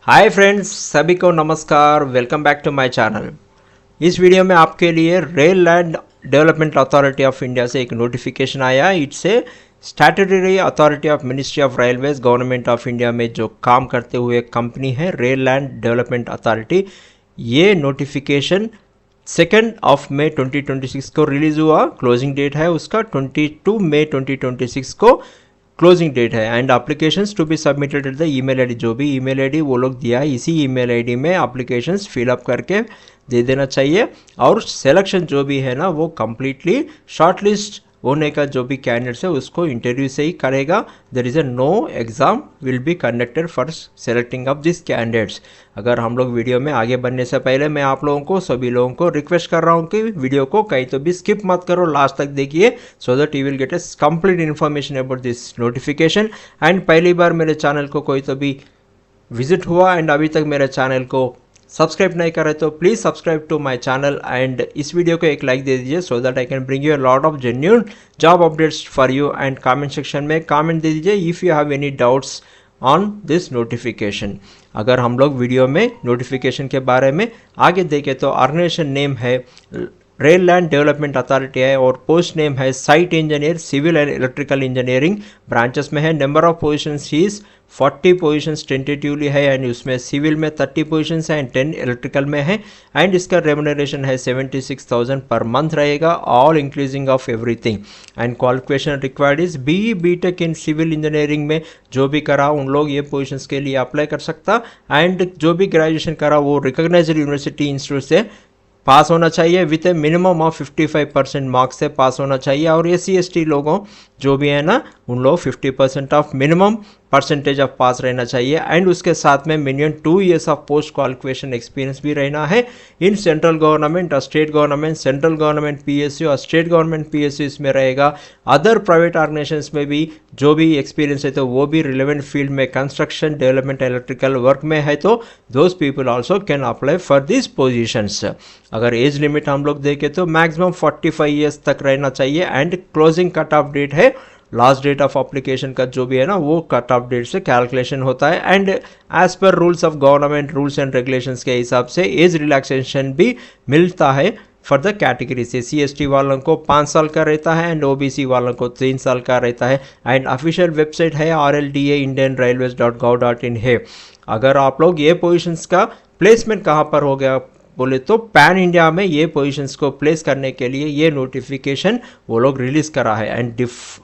Hi friends, सभी को नमस्कार। Welcome back to my channel. इस वीडियो में आपके लिए rail land development authority of India से एक नोटिफिकेशन आया। It's a statutory authority of ministry of railways government of India में जो काम करते हुए कंपनी है रेल लैंड डेवलपमेंट अथॉरिटी। ये नोटिफिकेशन 2 मई 2026 को रिलीज़ हुआ। क्लोजिंग डेट है उसका 22 मई 2026 को क्लोजिंग डेट है। And applications to be submitted at the email ID, जो भी ईमेल आईडी वो लोग दिया है इसी ईमेल आईडी में एप्लीकेशंस फिलअप करके दे देना चाहिए। और सिलेक्शन जो भी है ना वो कम्प्लीटली शॉर्टलिस्ट होने का जो भी कैंडिडेट्स है उसको इंटरव्यू से ही करेगा। There is a no exam will be conducted for selecting of this candidates. अगर हम लोग वीडियो में आगे बढ़ने से पहले मैं आप लोगों को सभी लोगों को रिक्वेस्ट कर रहा हूँ कि वीडियो को कहीं तो भी स्किप मत करो, लास्ट तक देखिए so that you will get A complete information about this notification. And पहली बार मेरे चैनल को कोई तो भी विजिट हुआ एंड अभी तक मेरे चैनल को सब्सक्राइब नहीं कर रहे तो please subscribe to my channel and इस वीडियो को एक लाइक दे दीजिए so that I can bring you a lot of genuine job updates for you. And comment section में कमेंट दे दीजिए if you have any doubts on this notification. अगर हम लोग वीडियो में नोटिफिकेशन के बारे में आगे देखें तो ऑर्गेनाइजेशन नेम है रेल लैंड डेवलपमेंट अथॉरिटी है और पोस्ट नेम है site engineer civil and electrical engineering branches में है। Number of positions is 40 positions tentatively है एंड उसमें सिविल में 30 पोजीशंस है एंड 10 इलेक्ट्रिकल में है। एंड इसका रेम्युनरेशन है 76,000 पर मंथ रहेगा, all including of everything. And qualification required is BE BTech in civil engineering में जो भी करा उन लोग ये पोजीशंस के लिए अप्लाई कर सकता। एंड जो भी ग्रेजुएशन करा वो रिकॉग्नाइज्ड यूनिवर्सिटी इंस्टीट्यूट से पास होना चाहिए with A minimum of 55% marks से पास होना चाहिए। और SC ST लोगों जो भी है ना उन लोग 50% ऑफ मिनिमम परसेंटेज ऑफ पास रहना चाहिए। एंड उसके साथ में minimum 2 years of post qualification experience भी रहना है इन सेंट्रल गवर्नमेंट और state government. Central government PSU और स्टेट गवर्नमेंट PSU इसमें रहेगा। अदर प्राइवेट ऑर्गेनाइजेशंस में भी जो भी एक्सपीरियंस है तो वो भी रिलेवेंट फील्ड में कंस्ट्रक्शन डेवलपमेंट इलेक्ट्रिकल वर्क में है तो those people also can apply for this positions. अगर एज लिमिट हम लोग देखें तो मैक्सिमम 45 ईयर्स तक रहना चाहिए। And closing cut off date है लास्ट डेट ऑफ एप्लीकेशन का जो भी है ना वो कट ऑफ डेट से कैलकुलेशन होता है। And as per rules of government rules and regulations के हिसाब से एज रिलैक्सेशन भी मिलता है फॉर द कैटेगरी से। SC ST वालों को 5 साल का रहता है एंड OBC वालों को 3 साल का रहता है। एंड ऑफिशियल वेबसाइट है RLDA indianrailways.gov.in है। अगर आप लोग ये पोजीशंस का प्लेसमेंट कहाँ पर हो गया बोले तो पैन इंडिया में ये पोजीशंस को प्लेस करने के लिए ये नोटिफिकेशन वो लोग रिलीज़ करा है। And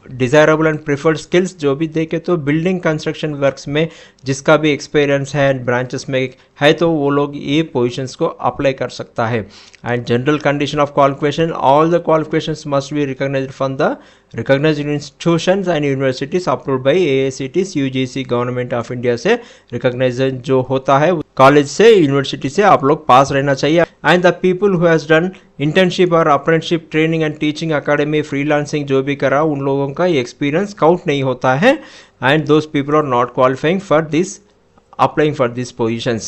desirable and preferred skills जो भी देखे तो बिल्डिंग कंस्ट्रक्शन वर्क्स में जिसका भी एक्सपीरियंस है ब्रांचेस में है तो वो लोग ये पोजीशंस को अप्लाई कर सकता है। And general condition of qualification all the qualifications must be recognised from the recognised institutions and universities approved by AICTE UGC government of India से रिकॉग्नाइज जो होता है कॉलेज से यूनिवर्सिटी से आप लोग पास रहना चाहिए। And the people who has done internship और apprenticeship training and teaching academy freelancing जो भी करा उन लोगों का एक्सपीरियंस काउंट नहीं होता है। And those people are not qualifying for this applying for these positions।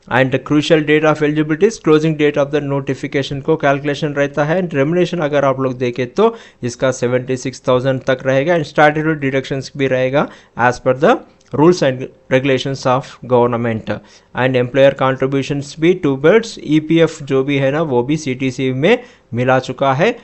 and the crucial date of eligibility is closing date of the notification को कैलकुलेशन रहता है। एंड रेम्युनरेशन अगर आप लोग देखें तो इसका 76,000 तक रहेगा एंड स्टैट्यूटरी डिडक्शंस भी रहेगा as per the rules and regulations of government. And employer contributions भी 2/3 EPF जो भी है ना वो भी CTC में मिला चुका है।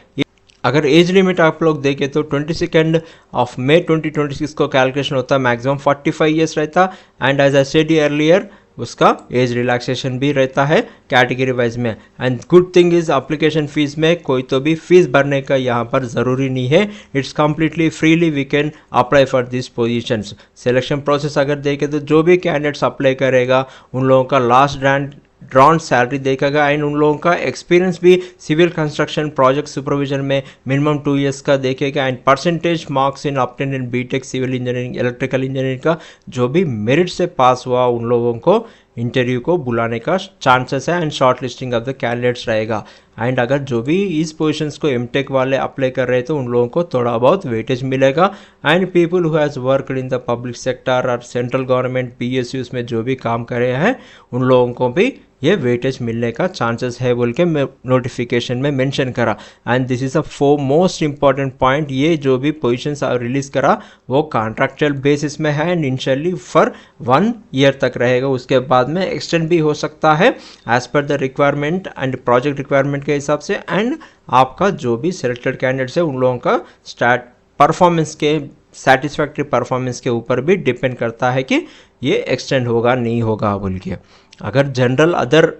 अगर एज लिमिट आप लोग देखें तो 22 मई 2026 को कैलकुलेशन होता है, मैक्सिमम 45 ईयर्स रहता। And as I said earlier उसका एज रिलैक्सेशन भी रहता है कैटेगरी वाइज में। And good thing is application fees में कोई तो भी फीस भरने का यहाँ पर ज़रूरी नहीं है, it's completely freely we can apply for this positions. Selection process अगर देखें तो जो भी कैंडिडेट्स अप्लाई करेगा उन लोगों का लास्ट ड्रॉन सैलरी देखेगा एंड उन लोगों का एक्सपीरियंस भी सिविल कंस्ट्रक्शन प्रोजेक्ट सुपरविजन में मिनिमम 2 years का देखेगा। And percentage marks in obtained in BTech civil engineering electrical engineering का जो भी मेरिट से पास हुआ उन लोगों को इंटरव्यू को बुलाने का चांसेस है and short listing of the candidates रहेगा। एंड अगर जो भी इस पोजीशंस को MTech वाले अप्लाई कर रहे हैं तो उन लोगों को थोड़ा बहुत वेटेज मिलेगा। And people who has worked in the public sector और सेंट्रल गवर्नमेंट PSUs में जो भी काम कर रहे हैं उन लोगों को भी ये वेटेज मिलने का चांसेस है बोल के मैं नोटिफिकेशन में मेंशन करा। And this is a most important point, ये जो भी पोजीशंस रिलीज़ करा वो कॉन्ट्रैक्चुअल बेसिस में है एंड इनिशियली फॉर 1 ईयर तक रहेगा, उसके बाद में एक्सटेंड भी हो सकता है as per the requirement and project requirement के हिसाब से। एंड आपका जो भी सिलेक्टेड कैंडिडेट्स है उन लोगों का स्टार्ट परफॉर्मेंस के सेटिस्फैक्ट्री परफॉर्मेंस के ऊपर भी डिपेंड करता है कि ये एक्सटेंड होगा नहीं होगा बोल के। अगर जनरल अदर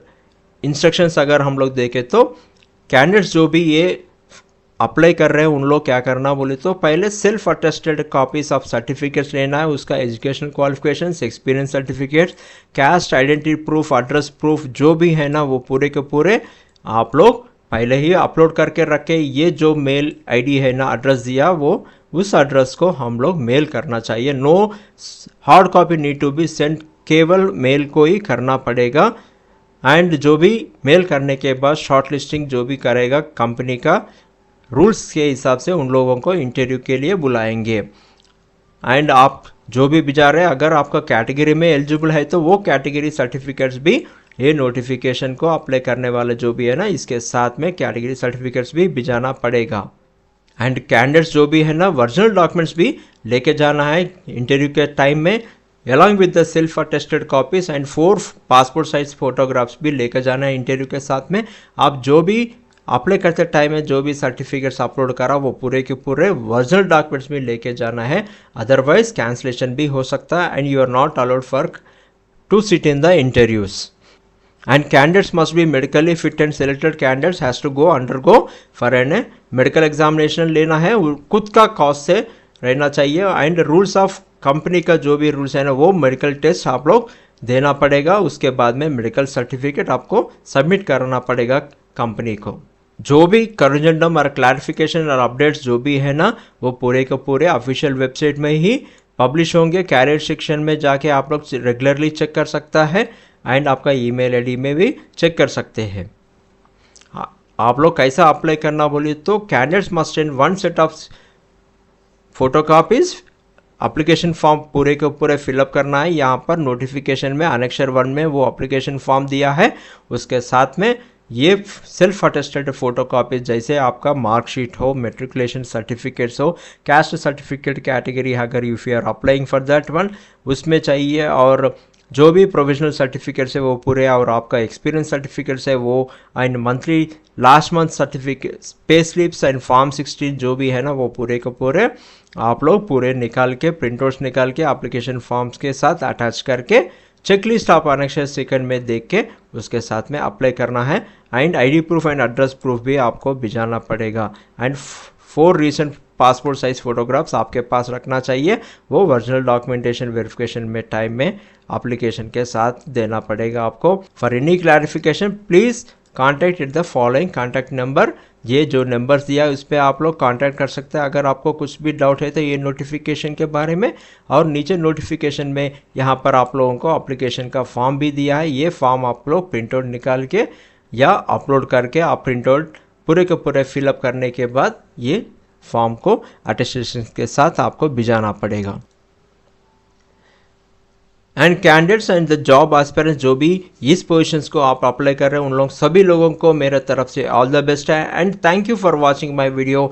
इंस्ट्रक्शंस अगर हम लोग देखें तो कैंडिडेट्स जो भी ये अप्लाई कर रहे हैं उन लोग क्या करना बोले तो पहले self attested copies of certificates लेना है, उसका education qualifications, experience certificates, cast identity proof, address proof जो भी है ना वो पूरे के पूरे आप लोग पहले ही अपलोड करके रखे। ये जो मेल आईडी है ना एड्रेस दिया वो उस एड्रेस को हम लोग मेल करना चाहिए। No hard copy need to be send, केवल मेल को ही करना पड़ेगा। एंड जो भी मेल करने के बाद शॉर्ट लिस्टिंग जो भी करेगा कंपनी का रूल्स के हिसाब से उन लोगों को इंटरव्यू के लिए बुलाएंगे। एंड आप जो भी भिजा रहे हैं अगर आपका कैटेगरी में एलिजिबल है तो वो कैटेगरी सर्टिफिकेट्स भी ये नोटिफिकेशन को अप्लाई करने वाले जो भी है ना इसके साथ में कैटेगरी सर्टिफिकेट्स भी भिजाना पड़ेगा। एंड कैंडिडेट्स जो भी है ना ओरिजिनल डॉक्यूमेंट्स भी लेके जाना है इंटरव्यू के टाइम में, along with the self attested copies and 4 passport size photographs भी लेकर जाना है इंटरव्यू के साथ में। आप जो भी अप्लाई करते टाइम में जो भी सर्टिफिकेट्स अपलोड करा वो पूरे के पूरे ओरिजिनल डॉक्यूमेंट्स भी लेके जाना है, अदरवाइज कैंसिलेशन भी हो सकता है and you are not allowed for to sit in the interviews. And candidates must be medically fit and selected candidates has to go undergo for an medical examination लेना है, खुद का कॉस्ट से रहना चाहिए। एंड रूल्स ऑफ कंपनी का जो भी रूल्स है ना वो मेडिकल टेस्ट आप लोग देना पड़ेगा, उसके बाद में मेडिकल सर्टिफिकेट आपको सबमिट करना पड़ेगा कंपनी को। जो भी करेंजम और क्लैरिफिकेशन और अपडेट्स जो भी है ना वो पूरे के पूरे ऑफिशियल वेबसाइट में ही पब्लिश होंगे। कैरियर सेक्शन में जाके आप लोग रेगुलरली चेक कर सकता है एंड आपका ईमेल आईडी में भी चेक कर सकते हैं। आप लोग कैसा अप्लाई करना बोलिए तो candidates must send 1 set of photocopies, application form पूरे के पूरे फिलअप करना है। यहाँ पर नोटिफिकेशन में अनेक्सर 1 में वो एप्लीकेशन फॉर्म दिया है, उसके साथ में ये सेल्फ अटेस्टेड फोटोकॉपीज जैसे आपका मार्कशीट हो, मेट्रिकुलेशन सर्टिफिकेट्स हो, कास्ट सर्टिफिकेट कैटेगरी अगर if you are applying for that one उसमें चाहिए, और जो भी प्रोविजनल सर्टिफिकेट्स है वो पूरे, और आपका एक्सपीरियंस सर्टिफिकेट्स है वो, and monthly last month certificate, pay slips and form 16 जो भी है ना वो पूरे के पूरे आप लोग पूरे निकाल के प्रिंटआउट्स निकाल के एप्लीकेशन फॉर्म्स के साथ अटैच करके चेकलिस्ट आप अनेक्सर सेकंड में देख के उसके साथ में अप्लाई करना है। And ID proof and address proof भी आपको भिजाना पड़ेगा। And 4 recent passport size photographs आपके पास रखना चाहिए, वो ओरिजिनल डॉक्यूमेंटेशन वेरिफिकेशन में टाइम में एप्लीकेशन के साथ देना पड़ेगा आपको। For any clarification please contact at the following contact number, ये जो नंबर्स दिया है उस पर आप लोग कांटेक्ट कर सकते हैं अगर आपको कुछ भी डाउट है तो ये नोटिफिकेशन के बारे में। और नीचे नोटिफिकेशन में यहाँ पर आप लोगों को एप्लीकेशन का फॉर्म भी दिया है, ये फॉर्म आप लोग प्रिंट आउट निकाल के या अपलोड करके आप प्रिंट आउट पूरे के पूरे फिलअप करने के बाद ये फॉर्म को अटेस्टेशन के साथ आपको भिजाना पड़ेगा। And candidates and the job aspirants जो भी इस पोजीशंस को आप अप्लाई कर रहे हैं उन लोग सभी लोगों को मेरे तरफ से ऑल द बेस्ट है। And thank you for watching my video.